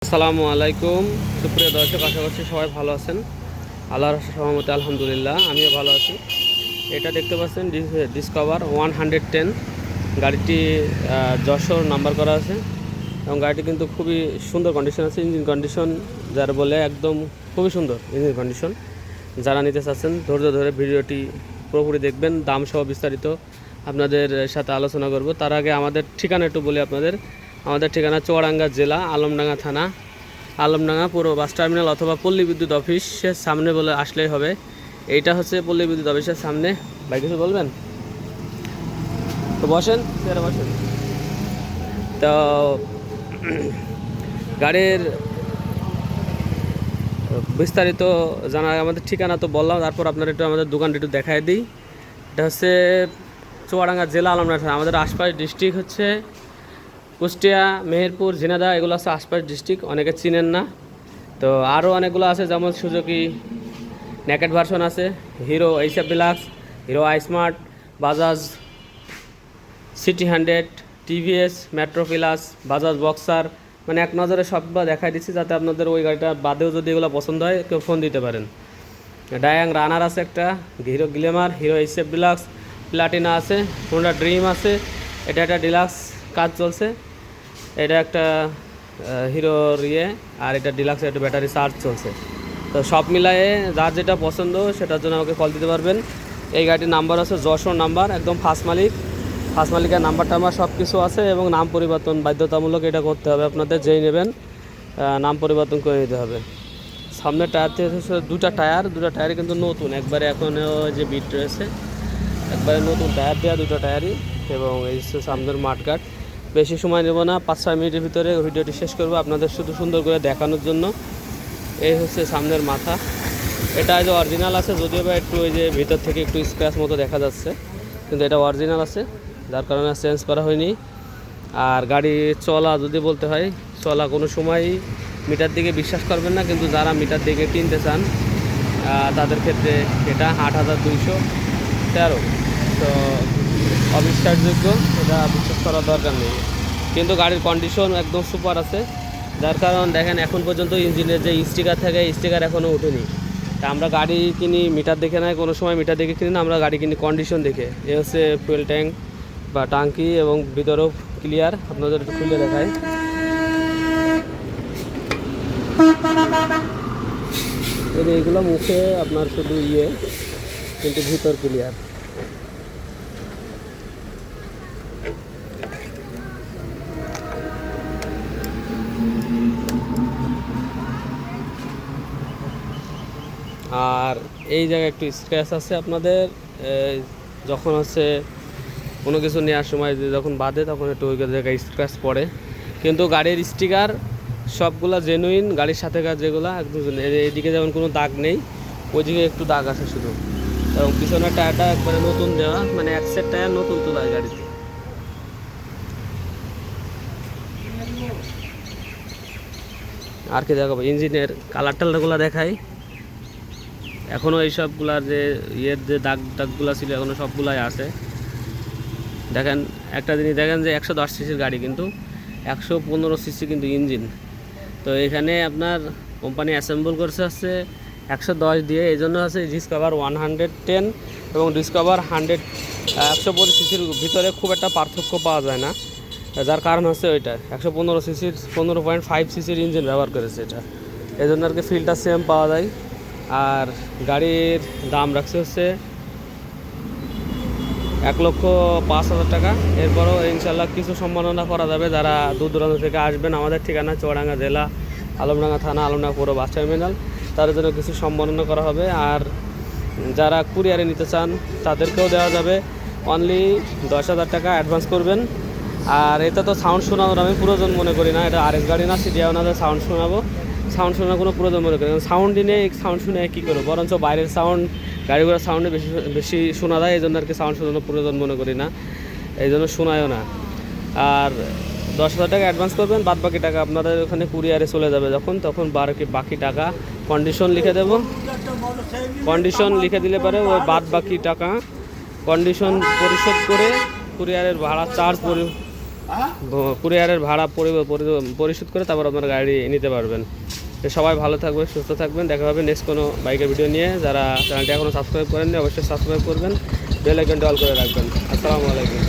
আসসালামু আলাইকুম সুপ্রিয় দর্শক, আশা করছি সবাই ভালো আছেন। আল্লাহর সহমতে আলহামদুলিল্লাহ আমিও ভালো আছি। এটা দেখতে পাচ্ছেন ডিসকভার 110 গাড়িটি যশোর নাম্বার করা আছে এবং গাড়িটি কিন্তু খুবই সুন্দর কন্ডিশন আছে। ইঞ্জিন কন্ডিশন যারা বলে একদম খুবই সুন্দর ইঞ্জিন কন্ডিশন। যারা নিতে চাচ্ছেন ধৈর্য ধরে ভিডিওটি পুরোপুরি দেখবেন, দাম সহ বিস্তারিত আপনাদের সাথে আলোচনা করব। তার আগে আমাদের ঠিকানা একটু বলি আপনাদের। আমাদের ঠিকানা চুয়াডাঙ্গা জেলা, আলমডাঙ্গা থানা, আলমডাঙ্গা পুরো বাস টার্মিনাল অথবা পল্লী বিদ্যুৎ অফিসের সামনে বলে আসলেই হবে। এইটা হচ্ছে পল্লী বিদ্যুৎ অফিসের সামনে। ভাই কিছু বলবেন? তো বসেন, চেয়ারে বসেন। তো গাড়ির বিস্তারিত জানা আমাদের ঠিকানা তো বললাম, তারপর আপনার একটু আমাদের দোকানটা একটু দেখায় দিই। এটা হচ্ছে চুয়াডাঙ্গা জেলা, আলমডাঙ্গা থানা। আমাদের আশপাশ ডিস্ট্রিক্ট হচ্ছে কুষ্টিয়া, মেহেরপুর, ঝিনাইদহ, এগুলো আছে আশপাশ ডিস্ট্রিক্ট, অনেকে চিনেন না। তো আরও অনেকগুলো আছে, যেমন সুজুকি নেকেড ভার্সন আছে, Hero HF Deluxe, Hero iSmart, Bajaj CT 100, TVS Metro Plus, Bajaj Boxer, মানে এক নজরে সবগুলো দেখাই দিচ্ছি যাতে আপনাদের ওই গাড়িটা বাদেও যদি এগুলো পছন্দ হয় কেউ ফোন দিতে পারেন। ডায়াং রানার আছে একটা, hero Glamour, hero HF deluxe, Platina আছে, হোন্ডা ড্রিম আছে। এটা একটা ডিলাক্স কাজ চলছে। এটা একটা হিরোর আর এটা ডিলাক্সের একটা ব্যাটারি চার্জ চলছে। তো সব মিলায়ে যার যেটা পছন্দ সেটার জন্য আমাকে কল দিতে পারবেন। এই গাড়িটির নাম্বার আছে যশোর নাম্বার, একদম ফার্স্ট মালিকের নাম্বারটা আমার সব কিছু আছে এবং নাম পরিবর্তন বাধ্যতামূলক, এটা করতে হবে আপনাদের, যেই নেবেন নাম পরিবর্তন করে নিতে হবে। সামনের টায়ার থেকে দুটা টায়ারই কিন্তু নতুন একবারে, এখনও যে বিট রয়েছে একবারে নতুন টায়ার দেওয়া দুটো টায়ারই। এবং এই সামনের মাঠঘাট। বেশি সময় নেব না, 5-6 মিনিটের ভিতরে ভিডিওটি শেষ করবো আপনাদের শুধু সুন্দর করে দেখানোর জন্য। এই হচ্ছে সামনের মাথা। এটা যে অরিজিনাল আছে, যদিও বা একটু ওই যে ভিতর থেকে একটু স্ক্র্যাচ মতো দেখা যাচ্ছে, কিন্তু এটা অরিজিনাল আছে, যার কারণে চেঞ্জ করা হয়নি। আর গাড়ি চলা যদি বলতে হয়, চলা কোনো সময়ই মিটার দিকে বিশ্বাস করবেন না, কিন্তু যারা মিটার দিকে কিনতে চান তাদের ক্ষেত্রে এটা 8,213। তো অবিশ্বাসযোগ্য, এটা বিশ্বাস করার দরকার নেই, কিন্তু গাড়ির কন্ডিশন একদম সুপার আছে। যার কারণ দেখেন এখন পর্যন্ত ইঞ্জিনের যে স্টিকার থাকে স্টিকার এখনও ওঠেনি। তা আমরা গাড়ি কিনি মিটার দেখে নয়, কোনো সময় মিটার দেখে কিনি না, আমরা গাড়ি কিনি কন্ডিশন দেখে। এ হচ্ছে ফুয়েল ট্যাঙ্ক বা টাঙ্কি, এবং ভিতরেও ক্লিয়ার, আপনাদের একটু খুলে দেখায়। এইগুলো মুখে আপনার শুধু কিন্তু ভিতর ক্লিয়ার। আর এই জায়গায় একটু স্ক্র্যাচ আছে আপনাদের, যখন হচ্ছে কোনো কিছু নেওয়ার সময় যখন বাঁধে তখন একটু ওই জায়গায় স্ক্র্যাচ পড়ে, কিন্তু গাড়ির স্টিকার সবগুলা জেনুইন। গাড়ির সাথেকার যেগুলো একদম, এইদিকে যেমন কোনো দাগ নেই, ওইদিকে একটু দাগ আছে শুধু। এবং পিছনের টায়ারটা একবারে নতুন দেওয়া, মানে এক সেট টায়ার নতুন তোলা হয় গাড়িতে। আর কি দেখাবো, ইঞ্জিনের কালার টালারগুলো দেখাই। এখনও এইসবগুলার যে যে দাগগুলো ছিল এখনও সবগুলাই আছে। দেখেন একটা জিনিস দেখেন যে 110 সিসির গাড়ি, কিন্তু 115 সিসি কিন্তু ইঞ্জিন। তো এখানে আপনার কোম্পানি অ্যাসেম্বল করছে হচ্ছে 110 দিয়ে, এই জন্য আছে ডিসকভার 110 এবং ডিসকভার 125 সিসির ভিতরে খুব একটা পার্থক্য পাওয়া যায় না। যার কারণ হচ্ছে ওইটা 115 সিসির 15.5 সিসির ইঞ্জিন ব্যবহার করেছে এটা, এই জন্য আর কি ফিলটা সেম পাওয়া যায়। আর গাড়ির দাম রাখছে হচ্ছে 1,05,000 টাকা। এরপরও ইনশাল্লাহ কিছু সম্মাননা করা যাবে। যারা দূর দূরান্ত থেকে আসবেন, আমাদের ঠিকানা চুয়াডাঙ্গা জেলা, আলমডাঙ্গা থানা, আলমডাঙ্গা পুরো বাস টার্মিনাল, তাদের জন্য কিছু সম্মাননা করা হবে। আর যারা কুরিয়ারে নিতে চান তাদেরকেও দেওয়া যাবে। অনলি 10,000 টাকা অ্যাডভান্স করবেন। আর এটা তো সাউন্ড শোনানোর আমি প্রয়োজন মনে করি না, এটা আরেক গাড়ি না, সিডিয়া ওনাদের সাউন্ড শোনাবো, সাউন্ড শোনার কোনো প্রয়োজন মনে করি না। সাউন্ড দিনে সাউন্ড শুনে কী করবো, বরঞ্চ বাইরের সাউন্ড গাড়িগুলোর সাউন্ডে বেশি শোনা যায়, এই জন্য আর কি সাউন্ড শোনানোর প্রয়োজন মনে করি না, এই জন্য শোনায়ও না। আর 10,000 টাকা অ্যাডভান্স করবেন, বাদ বাকি টাকা আপনাদের ওখানে কুরিয়ারে চলে যাবে তখন বাকি টাকা কন্ডিশন লিখে দেবো। কন্ডিশন লিখে দিলে পরে ওই বাদ বাকি টাকা কন্ডিশন পরিশোধ করে কুরিয়ারের ভাড়া চার্জ কুরিয়ারের ভাড়া পরিশোধ করে তারপর আপনার গাড়ি নিতে পারবেন। তো সবাই ভালো থাকবেন, সুস্থ থাকবেন, দেখা হবে নেক্সট কোনো বাইকের ভিডিও নিয়ে। যারা চ্যানেলটি এখনও সাবস্ক্রাইব করেননি অবশ্যই সাবস্ক্রাইব করবেন, বেল আইকনটি অল করে রাখবেন। আসসালামু আলাইকুম।